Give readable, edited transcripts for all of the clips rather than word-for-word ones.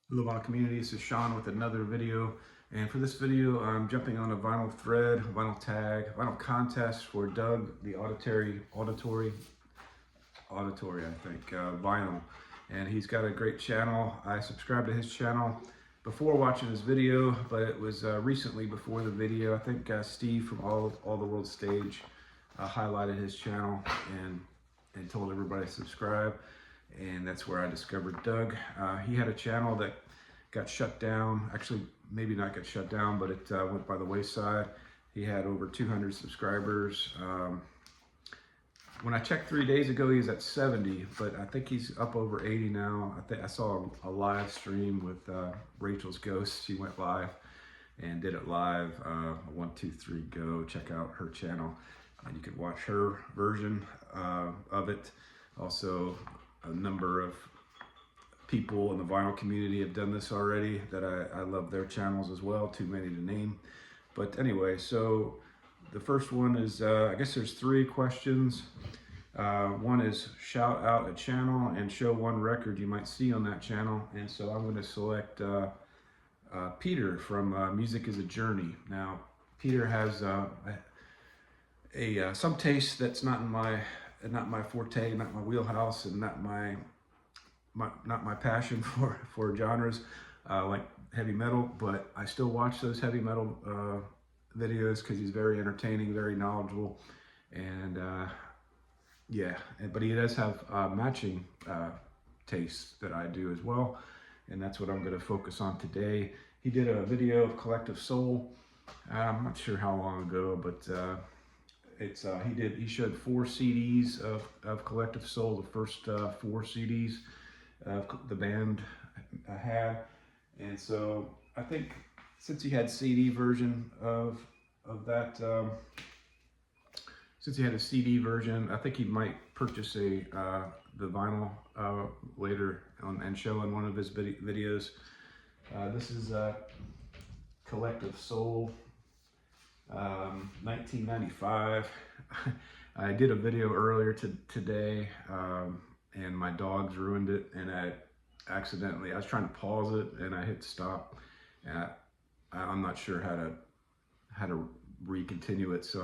Hello vinyl community, this is Sean with another video, and for this video I'm jumping on a vinyl thread, vinyl tag, vinyl contest for Doug the Auditory I think, vinyl, and he's got a great channel. I subscribed to his channel before watching his video, but it was recently before the video. I think Steve from All the World Stage highlighted his channel and told everybody to subscribe, and that's where I discovered Doug. He had a channel that got shut down. Actually, maybe not got shut down, but it went by the wayside. He had over 200 subscribers. When I checked 3 days ago, he was at 70, but I think he's up over 80 now. I think I saw a live stream with Rachel's Ghost. She went live and did it live. 1, 2, 3, go. Check out her channel. You can watch her version of it. Also, a number of people in the vinyl community have done this already that I love their channels as well, too many to name. But anyway, so the first one is, I guess there's 3 questions. One is shout out a channel and show one record you might see on that channel. And so I'm going to select Peter from Music is a Journey. Now, Peter has some taste that's not my forte, not my wheelhouse, and not my passion for genres like heavy metal, but I still watch those heavy metal videos because he's very entertaining, very knowledgeable, and yeah, but he does have matching tastes that I do as well, and that's what I'm going to focus on today. He did a video of Collective Soul. I'm not sure how long ago, but he showed 4 CDs of Collective Soul, the first 4 CDs the band had, and so I think since he had CD version of that, since he had a CD version, I think he might purchase the vinyl later on and show in one of his videos. This is Collective Soul, 1995. I did a video earlier today, and my dogs ruined it, and I was trying to pause it and I hit stop, and I'm not sure how to recontinue it, so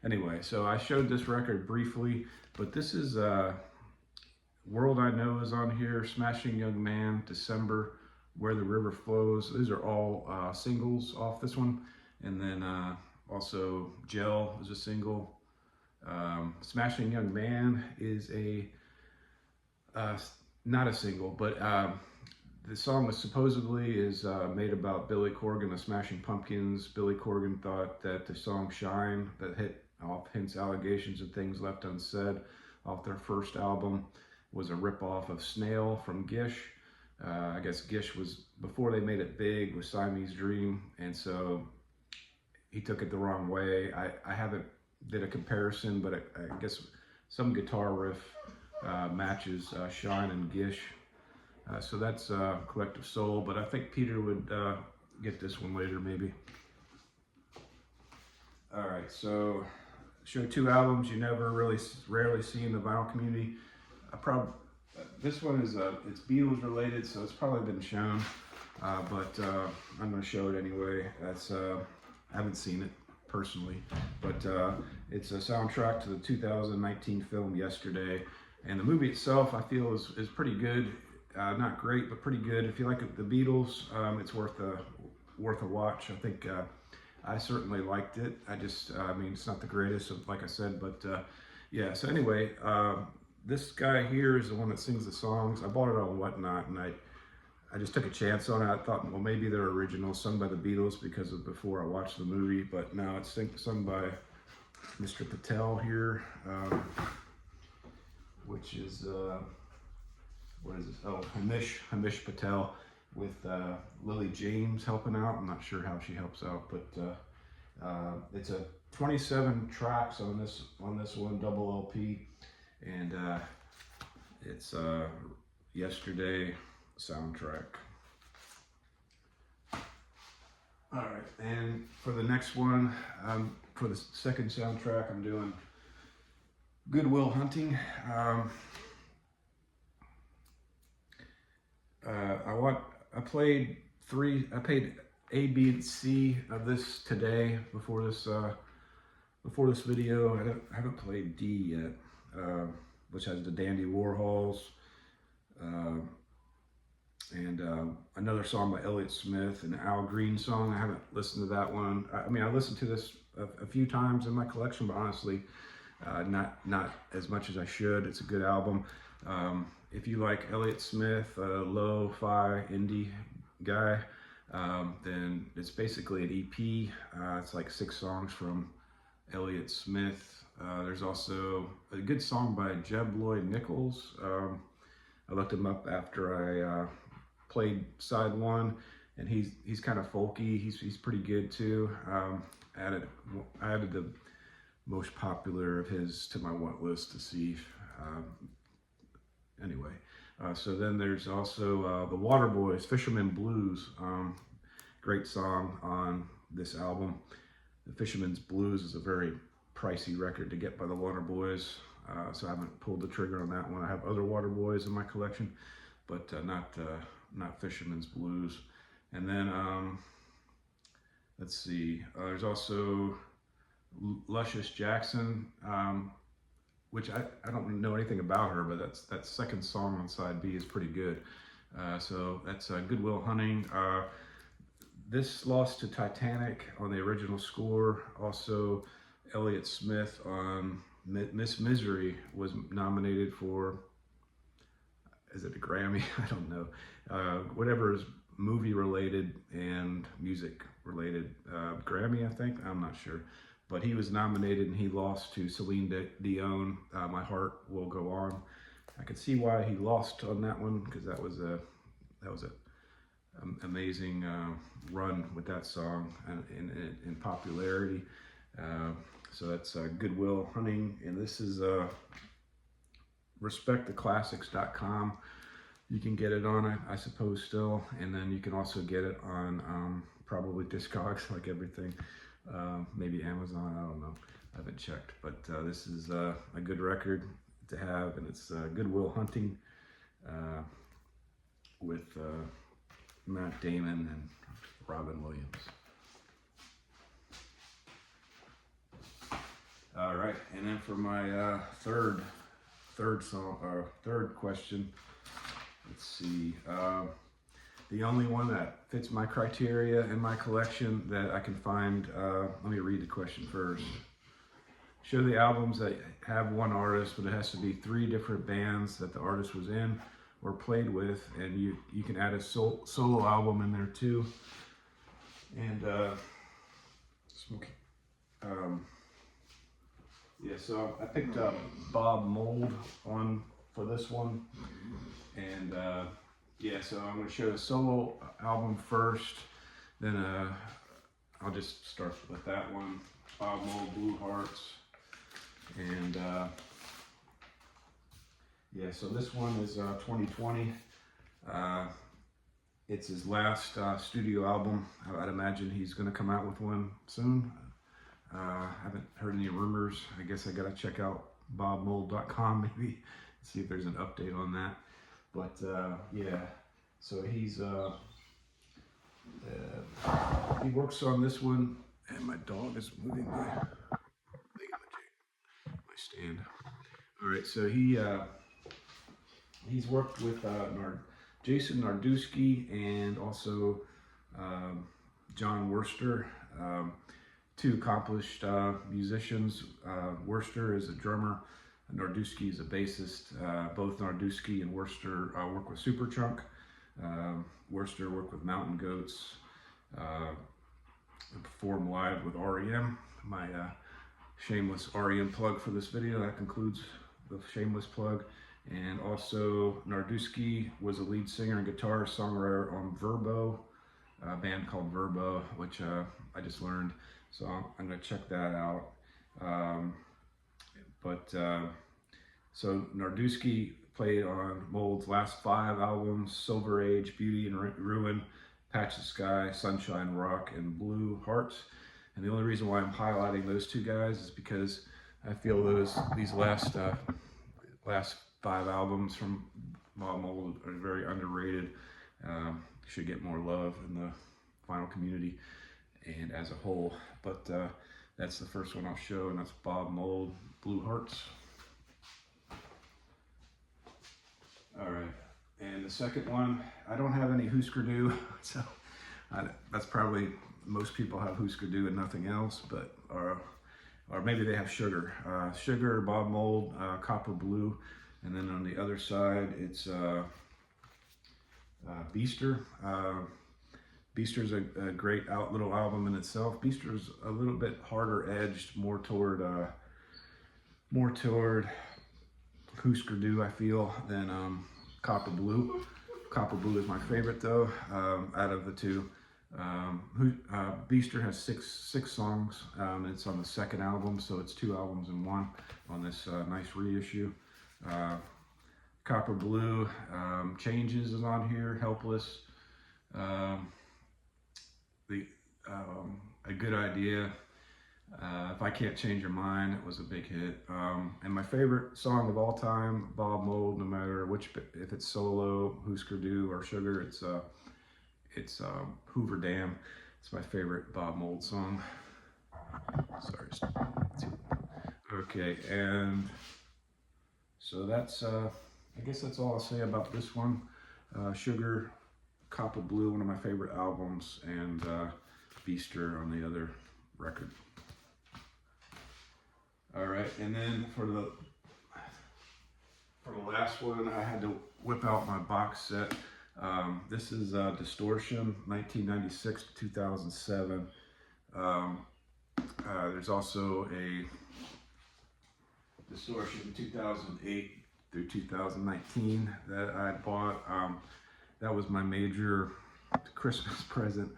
anyway, so I showed this record briefly, but this is World I Know is on here, Smashing Young Man, December, Where the River Flows. These are all singles off this one, and then also Gel is a single. Smashing Young Man is not a single, but the song was supposedly made about Billy Corgan, the Smashing Pumpkins. Billy Corgan thought that the song Shine, that hit off Hints, Allegations, and Things Left Unsaid off their first album, was a ripoff of Snail from Gish. I guess Gish was, before they made it big, was Siamese Dream, and so he took it the wrong way. I haven't did a comparison, but I guess some guitar riff matches Shine and Gish. So that's Collective Soul, but I think Peter would get this one later maybe. All right, so show 2 albums you rarely see in the vinyl community. This one is it's Beatles related, so it's probably been shown, but I'm going to show it anyway. I haven't seen it personally, but it's a soundtrack to the 2019 film Yesterday. And the movie itself, I feel, is pretty good. Not great, but pretty good. If you like the Beatles, it's worth a watch. I think I certainly liked it. I mean, it's not the greatest, like I said, but yeah. So anyway, this guy here is the one that sings the songs. I bought it on Whatnot, and I just took a chance on it. I thought, well, maybe they're originals, sung by the Beatles because of before I watched the movie, but no, it's sung by Mr. Patel here. Which is, what is this? Oh, Hamish Patel, with Lily James helping out. I'm not sure how she helps out, but it's a 27 tracks on this one, double LP, and it's Yesterday soundtrack. All right, and for the next one, for the second soundtrack, I'm doing Good Will Hunting. I played I played A, B, and C of this today before this video. I haven't played D yet, which has the Dandy Warhols, and another song by Elliott Smith, an Al Green song. I haven't listened to that one. I mean, I listened to this a few times in my collection, but honestly, not as much as I should. It's a good album. If you like Elliott Smith, lo-fi indie guy, then it's basically an EP. It's like 6 songs from Elliott Smith. There's also a good song by Jeb Lloyd Nichols. I looked him up after I played side 1, and he's kind of folky. He's pretty good too. I added the most popular of his to my want list to see. Anyway, so then there's also the Waterboys, Fisherman Blues. Great song on this album. The Fisherman's Blues is a very pricey record to get by the Waterboys, so I haven't pulled the trigger on that one. I have other Waterboys in my collection, but not Fisherman's Blues. And then let's see, there's also Luscious Jackson, which I don't know anything about her, but that second song on side B is pretty good. So that's Good Will Hunting. This lost to Titanic on the original score. Also, Elliott Smith on Miss Misery was nominated for, is it a Grammy? I don't know. Whatever is movie related and music related. Grammy, I think? I'm not sure. But he was nominated and he lost to Celine Dion, My Heart Will Go On. I could see why he lost on that one, because that was a amazing run with that song in popularity. So that's Good Will Hunting, and this is respecttheclassics.com. You can get it on, I suppose, still, and then you can also get it on probably Discogs, like everything. Maybe Amazon, I don't know. I haven't checked, but this is a good record to have, and it's Good Will Hunting with Matt Damon and Robin Williams. All right, and then for my third question, let's see. The only one that fits my criteria in my collection that I can find, let me read the question first. Show the albums that have one artist, but it has to be 3 different bands that the artist was in or played with, and you can add a solo album in there too. And yeah, so I picked up Bob Mould for this one, and yeah, so I'm going to show the solo album first, then I'll just start with that one, Bob Mould, Blue Hearts, and yeah, so this one is 2020. It's his last studio album. I'd imagine he's going to come out with one soon. I haven't heard any rumors. I guess I got to check out bobmould.com maybe, see if there's an update on that. But yeah, so he works on this one, and my dog is moving my stand. All right, so he's worked with Jason Nardusky and also John Wurster, 2 accomplished musicians. Wurster is a drummer, Nardusky is a bassist. Both Nardusky and Wurster work with Superchunk. Wurster worked with Mountain Goats, performed live with REM. My shameless REM plug for this video. That concludes the shameless plug. And also Nardusky was a lead singer and guitar songwriter on Verbo, a band called Verbo, which I just learned, so I'm gonna check that out. So Nardusky played on Mould's last 5 albums: Silver Age, Beauty and Ruin, Patch the Sky, Sunshine Rock, and Blue Hearts. And the only reason why I'm highlighting those 2 guys is because I feel these last 5 albums from Bob Mould are very underrated. should get more love in the vinyl community and as a whole. But that's the first one I'll show, and that's Bob Mould, Blue Hearts. All right, and the second one, I don't have any Husker Du, so that's probably, most people have Husker Du and nothing else, but or maybe they have Sugar. Sugar, Bob Mould, Copper Blue, and then on the other side it's Beaster. Beaster's a great little album in itself. Beaster's a little bit harder edged, more toward Husker Du, I feel, than Copper Blue. Copper Blue is my favorite though, out of the two. Beaster has six songs. It's on the second album, so it's 2 albums in one on this nice reissue. Copper Blue, Changes is on here, Helpless. A Good Idea, If I Can't Change Your Mind, it was a big hit. And my favorite song of all time, Bob Mould, no matter which, if it's solo, Husker Du, or Sugar, it's Hoover Dam. It's my favorite Bob Mould song. Sorry. Okay, and so that's, I guess that's all I'll say about this one. Sugar, Copper Blue, one of my favorite albums, and Beaster on the other record. All right, and then for the last one, I had to whip out my box set. This is Distortion, 1996 to 2007. There's also a Distortion 2008 through 2019 that I bought. That was my major Christmas present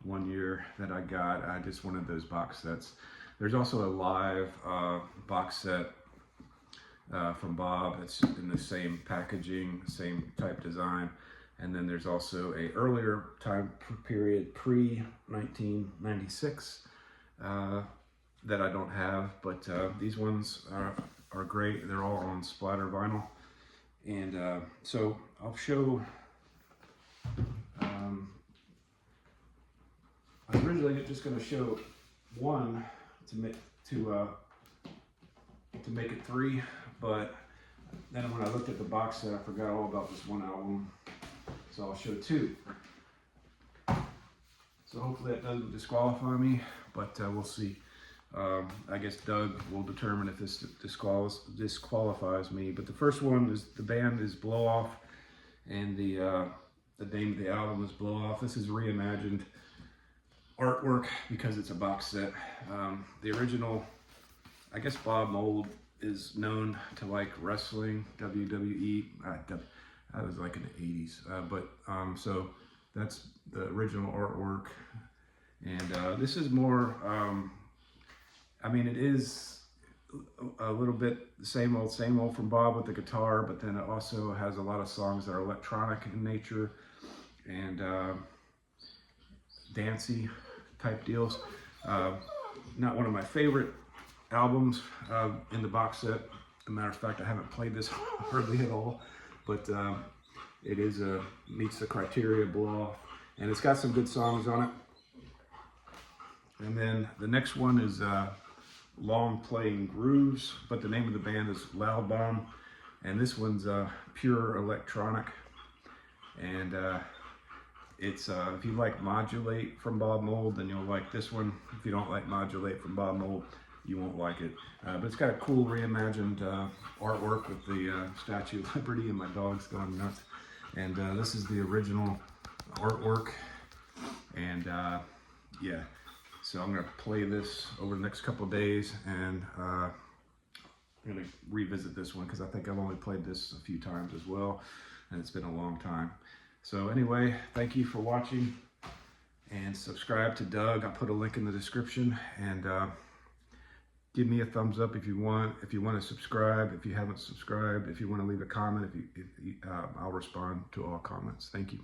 one year that I got. I just wanted those box sets. There's also a live box set from Bob. It's in the same packaging, same type design. And then there's also a earlier time period, pre-1996, that I don't have. But these ones are great. They're all on splatter vinyl. And so I'll show, I'm originally just going to show one to make it 3, but then when I looked at the box set, I forgot all about this one album, so I'll show 2. So hopefully that doesn't disqualify me, but we'll see. I guess Doug will determine if this disqualifies me. But the first one is, the band is Blow Off, and the name of the album is Blow Off. This is reimagined artwork because it's a box set. The original, I guess Bob Mould is known to like wrestling, WWE. That was like in the 80s. So that's the original artwork. And this is more, I mean, it is a little bit the same old from Bob with the guitar, but then it also has a lot of songs that are electronic in nature and dancey type deals. Not one of my favorite albums in the box set. As a matter of fact, I haven't played this hardly at all, but it is meets the criteria, Blow Off, and it's got some good songs on it. And then the next one is Long Playing Grooves, but the name of the band is Loud Bomb, and this one's pure electronic. And it's if you like Modulate from Bob Mould, then you'll like this one. If you don't like Modulate from Bob Mould, you won't like it. But it's got a cool reimagined artwork with the Statue of Liberty and my dog's going nuts. And this is the original artwork. And yeah, so I'm gonna play this over the next couple of days, and I'm gonna revisit this one because I think I've only played this a few times as well, and it's been a long time. So anyway, thank you for watching, and subscribe to Doug. I'll put a link in the description, and give me a thumbs up if you want. If you want to subscribe, if you haven't subscribed, if you want to leave a comment, I'll respond to all comments. Thank you.